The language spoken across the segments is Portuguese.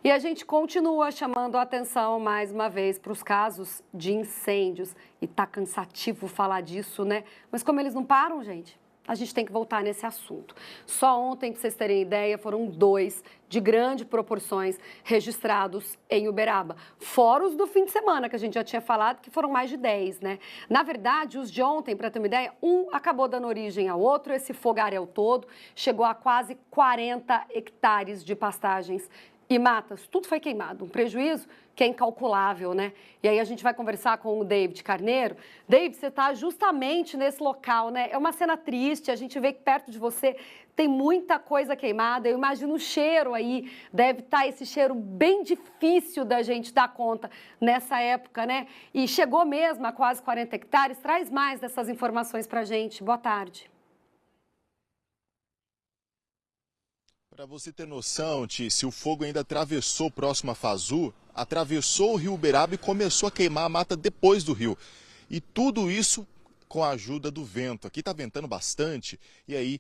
E a gente continua chamando a atenção mais uma vez para os casos de incêndios. E tá cansativo falar disso, né? Mas como eles não param, gente, a gente tem que voltar nesse assunto. Só ontem, para vocês terem ideia, foram 2 de grandes proporções registrados em Uberaba. Fora os do fim de semana, que a gente já tinha falado, que foram mais de 10, né? Na verdade, os de ontem, para ter uma ideia, um acabou dando origem ao outro. Esse fogaréu todo chegou a quase 40 hectares de pastagens e matas, tudo foi queimado, um prejuízo que é incalculável, né? E aí a gente vai conversar com o David Carneiro. David, você está justamente nesse local, né? É uma cena triste, a gente vê que perto de você tem muita coisa queimada. Eu imagino o cheiro aí, deve estar esse cheiro bem difícil da gente dar conta nessa época, né? E chegou mesmo a quase 40 hectares. Traz mais dessas informações para a gente. Boa tarde. Para você ter noção, se o fogo ainda atravessou próximo a Fazu, atravessou o rio Uberaba e começou a queimar a mata depois do rio. E tudo isso com a ajuda do vento. Aqui está ventando bastante e aí,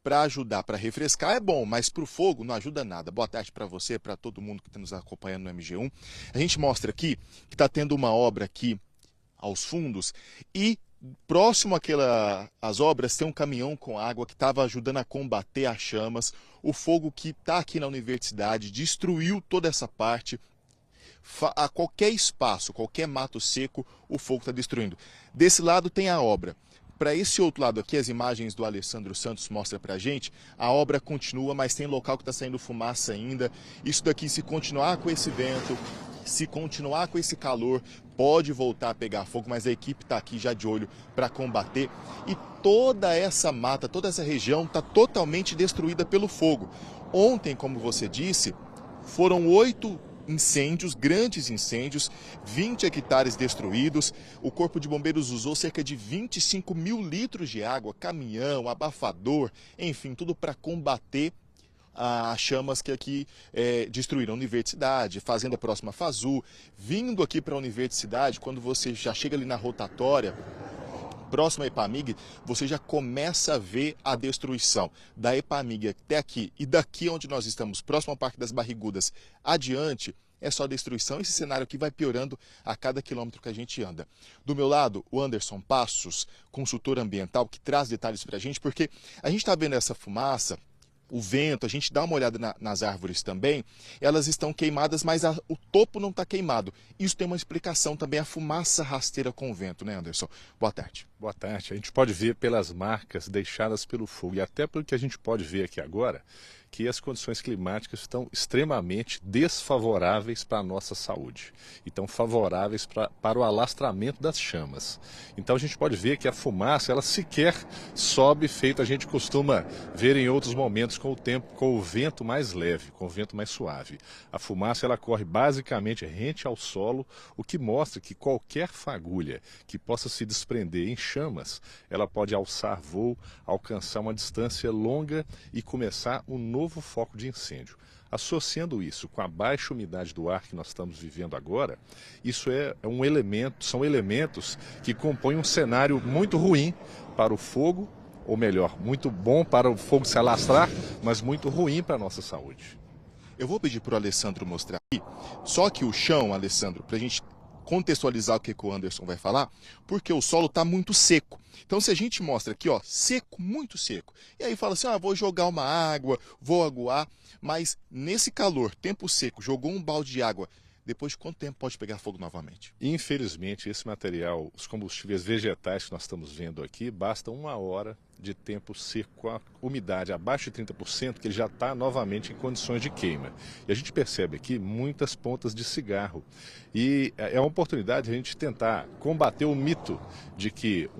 para ajudar, para refrescar é bom, mas para o fogo não ajuda nada. Boa tarde para você, para todo mundo que está nos acompanhando no MG1. A gente mostra aqui que está tendo uma obra aqui aos fundos e próximo às obras tem um caminhão com água que estava ajudando a combater as chamas. O fogo que está aqui na universidade destruiu toda essa parte. A qualquer espaço, qualquer mato seco, o fogo está destruindo. Desse lado tem a obra. Para esse outro lado aqui, as imagens do Alessandro Santos mostram para a gente, a obra continua, mas tem local que está saindo fumaça ainda. Isso daqui, se continuar com esse vento, se continuar com esse calor, pode voltar a pegar fogo, mas a equipe está aqui já de olho para combater. E toda essa mata, toda essa região está totalmente destruída pelo fogo. Ontem, como você disse, foram 8 incêndios, grandes incêndios, 20 hectares destruídos. O Corpo de Bombeiros usou cerca de 25 mil litros de água, caminhão, abafador, enfim, tudo para combater as chamas que aqui destruíram a universidade, fazenda próxima a Fazu. Vindo aqui para a universidade, quando você já chega ali na rotatória, próximo à Epamig, você já começa a ver a destruição da Epamig até aqui. E daqui onde nós estamos, próximo ao Parque das Barrigudas, adiante, é só destruição. Esse cenário aqui vai piorando a cada quilômetro que a gente anda. Do meu lado, o Anderson Passos, consultor ambiental, que traz detalhes para a gente, porque a gente está vendo essa fumaça, o vento, a gente dá uma olhada nas árvores também, elas estão queimadas, mas o topo não está queimado. Isso tem uma explicação também, a fumaça rasteira com o vento, né, Anderson? Boa tarde. Boa tarde. A gente pode ver pelas marcas deixadas pelo fogo e até pelo que a gente pode ver aqui agora, que as condições climáticas estão extremamente desfavoráveis para a nossa saúde. E estão favoráveis para o alastramento das chamas. Então a gente pode ver que a fumaça, ela sequer sobe feito a gente costuma ver em outros momentos com o tempo, com o vento mais leve, com o vento mais suave. A fumaça, ela corre basicamente rente ao solo, o que mostra que qualquer fagulha que possa se desprender em chamas, ela pode alçar voo, alcançar uma distância longa e começar um novo foco de incêndio. Associando isso com a baixa umidade do ar que nós estamos vivendo agora, isso são elementos que compõem um cenário muito ruim para o fogo, ou melhor, muito bom para o fogo se alastrar, mas muito ruim para a nossa saúde. Eu vou pedir para o Alessandro mostrar aqui, só que o chão, Alessandro, para a gente contextualizar o que o Anderson vai falar, porque o solo está muito seco. Então, se a gente mostra aqui, ó, seco, muito seco, e aí fala assim, vou jogar uma água, vou aguar, mas nesse calor, tempo seco, jogou um balde de água, depois de quanto tempo pode pegar fogo novamente? Infelizmente, esse material, os combustíveis vegetais que nós estamos vendo aqui, basta 1 hora de tempo seco com a umidade abaixo de 30%, que ele já está novamente em condições de queima. E a gente percebe aqui muitas pontas de cigarro. E é uma oportunidade de a gente tentar combater o mito de que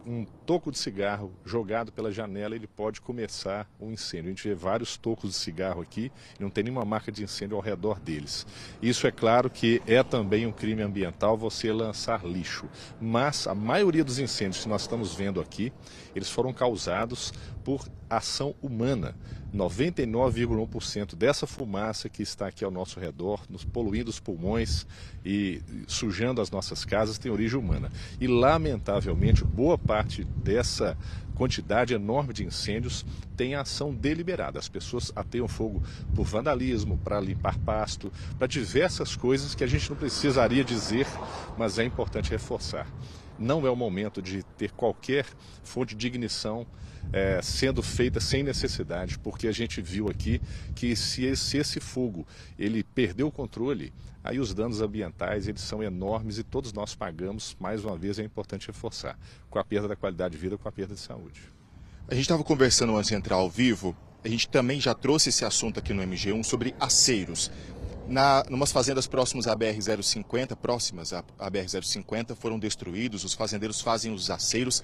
um toco de cigarro jogado pela janela ele pode começar um incêndio. A gente vê vários tocos de cigarro aqui e não tem nenhuma marca de incêndio ao redor deles. Isso é claro que é também um crime ambiental você lançar lixo. Mas a maioria dos incêndios que nós estamos vendo aqui, eles foram causados causados por ação humana. 99,1% dessa fumaça que está aqui ao nosso redor, nos poluindo os pulmões e sujando as nossas casas, tem origem humana. E, lamentavelmente, boa parte dessa quantidade enorme de incêndios tem ação deliberada. As pessoas ateiam fogo por vandalismo, para limpar pasto, para diversas coisas que a gente não precisaria dizer, mas é importante reforçar. Não é o momento de ter qualquer fonte de ignição sendo feita sem necessidade, porque a gente viu aqui que se esse fogo ele perdeu o controle, aí os danos ambientais eles são enormes e todos nós pagamos, mais uma vez é importante reforçar, com a perda da qualidade de vida, com a perda de saúde. A gente estava conversando antes de entrar ao vivo, a gente também já trouxe esse assunto aqui no MG1 sobre aceiros. Numas fazendas próximas à BR-050, foram destruídos, os fazendeiros fazem os aceiros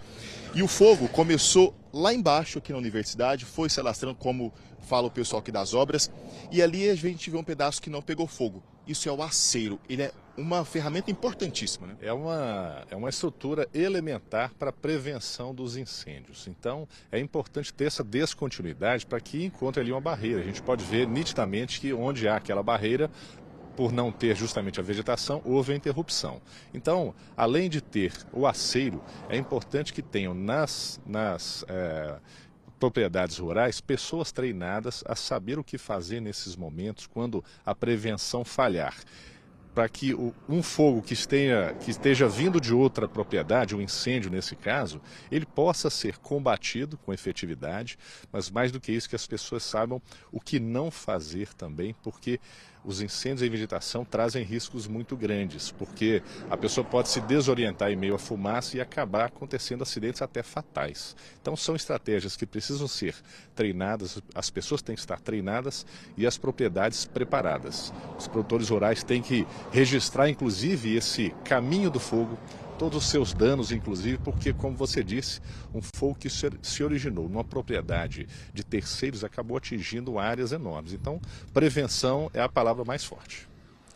e o fogo começou lá embaixo aqui na universidade, foi se alastrando, como fala o pessoal aqui das obras, e ali a gente vê um pedaço que não pegou fogo. Isso é o aceiro, ele é uma ferramenta importantíssima, né? É uma estrutura elementar para a prevenção dos incêndios. Então, é importante ter essa descontinuidade para que encontre ali uma barreira. A gente pode ver nitidamente que onde há aquela barreira, por não ter justamente a vegetação, houve a interrupção. Então, além de ter o aceiro, é importante que tenham nas propriedades rurais, pessoas treinadas a saber o que fazer nesses momentos quando a prevenção falhar. Para que um fogo que esteja vindo de outra propriedade, um incêndio nesse caso, ele possa ser combatido com efetividade, mas mais do que isso, que as pessoas saibam o que não fazer também, porque os incêndios em vegetação trazem riscos muito grandes, porque a pessoa pode se desorientar em meio à fumaça e acabar acontecendo acidentes até fatais. Então são estratégias que precisam ser treinadas, as pessoas têm que estar treinadas e as propriedades preparadas. Os produtores rurais têm que registrar, inclusive, esse caminho do fogo, todos os seus danos, inclusive, porque, como você disse, um fogo que se originou numa propriedade de terceiros acabou atingindo áreas enormes. Então, prevenção é a palavra mais forte.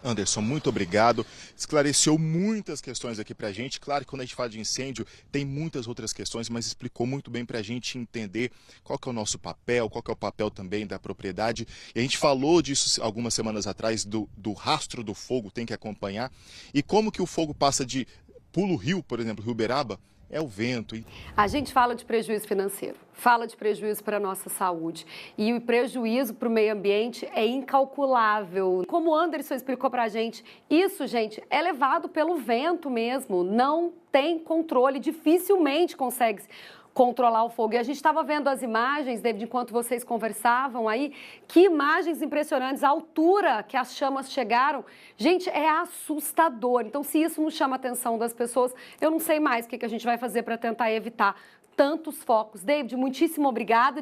Anderson, muito obrigado. Esclareceu muitas questões aqui pra gente. Claro que quando a gente fala de incêndio, tem muitas outras questões, mas explicou muito bem pra gente entender qual que é o nosso papel, qual que é o papel também da propriedade. E a gente falou disso algumas semanas atrás, do rastro do fogo, tem que acompanhar. E como que o fogo passa de Pulo Rio, por exemplo, Rio Uberaba, é o vento. A gente fala de prejuízo financeiro, fala de prejuízo para a nossa saúde. E o prejuízo para o meio ambiente é incalculável. Como o Anderson explicou para a gente, isso, gente, é levado pelo vento mesmo. Não tem controle, dificilmente consegue controlar o fogo. E a gente estava vendo as imagens, David, enquanto vocês conversavam aí, que imagens impressionantes, a altura que as chamas chegaram. Gente, é assustador. Então, se isso não chama a atenção das pessoas, eu não sei mais o que a gente vai fazer para tentar evitar tantos focos. David, muitíssimo obrigada.